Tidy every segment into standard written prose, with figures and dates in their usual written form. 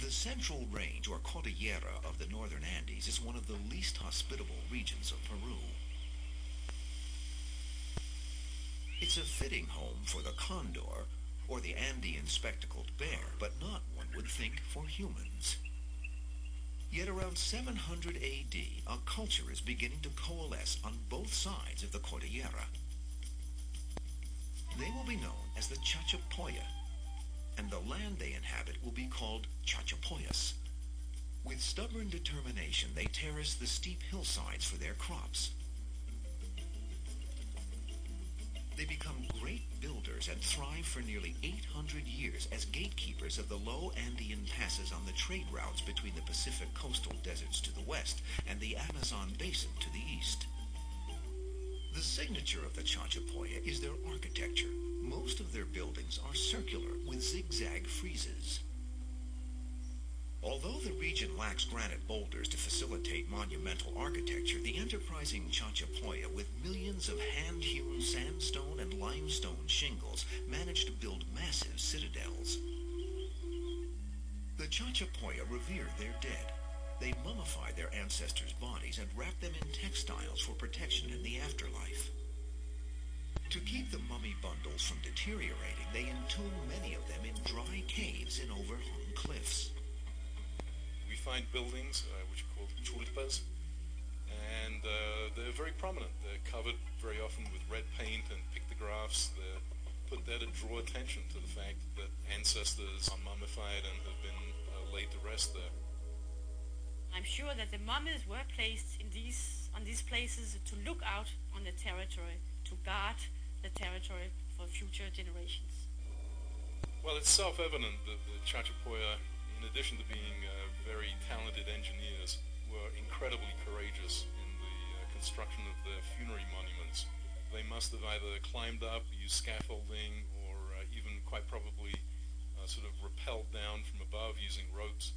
The central range, or cordillera, of the northern Andes is one of the least hospitable regions of Peru. It's a fitting home for the condor, or the Andean spectacled bear, but not, one would think, for humans. Yet around 700 AD, a culture is beginning to coalesce on both sides of the cordillera. They will be known as the Chachapoya, and the land they inhabit will be called Chachapoyas. With stubborn determination, they terrace the steep hillsides for their crops. They become great builders and thrive for nearly 800 years as gatekeepers of the low Andean passes on the trade routes between the Pacific coastal deserts to the west and the Amazon basin to the east. The signature of the Chachapoya is their architecture. Most of their buildings are circular with zigzag friezes. Although the region lacks granite boulders to facilitate monumental architecture, the enterprising Chachapoya, with millions of hand-hewn sandstone and limestone shingles, managed to build massive citadels. The Chachapoya revere their dead. They mummify their ancestors' bodies and wrap them in textiles for protection in the afterlife. To keep the mummy bundles from deteriorating, they entomb many of them in dry caves in overhung cliffs. We find buildings which are called tulpas, and they're very prominent. They're covered very often with red paint and pictographs. They're put there to draw attention to the fact that ancestors are mummified and have been laid to rest there. I'm sure that the mummies were placed on these places to look out on the territory, to guard the territory for future generations. Well, it's self-evident that the Chachapoya, in addition to being very talented engineers, were incredibly courageous in the construction of their funerary monuments. They must have either climbed up, used scaffolding, or even quite probably sort of rappelled down from above using ropes.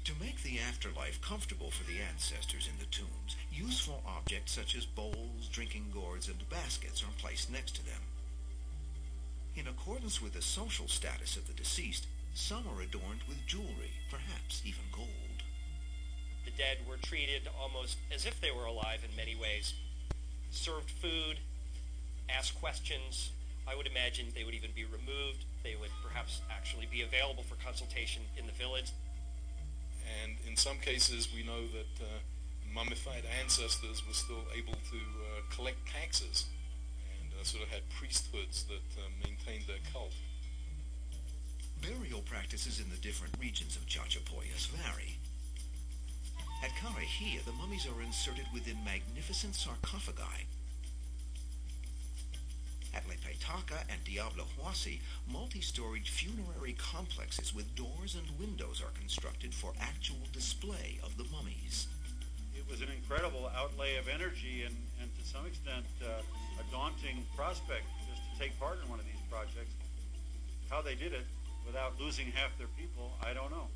To make the afterlife comfortable for the ancestors in the tombs, useful objects such as bowls, drinking gourds, and baskets are placed next to them. In accordance with the social status of the deceased, some are adorned with jewelry, perhaps even gold. The dead were treated almost as if they were alive in many ways. Served food, asked questions. I would imagine they would even be removed. They would perhaps actually be available for consultation in the village. And in some cases, we know that mummified ancestors were still able to collect taxes and sort of had priesthoods that maintained their cult. Burial practices in the different regions of Chachapoyas vary. At Carajilla, the mummies are inserted within magnificent sarcophagi. At Lepetaca and Diablo Huasi, multi-storied funerary complexes with doors and windows are constructed for actual display of the mummies. It was an incredible outlay of energy and to some extent a daunting prospect just to take part in one of these projects. How they did it without losing half their people, I don't know.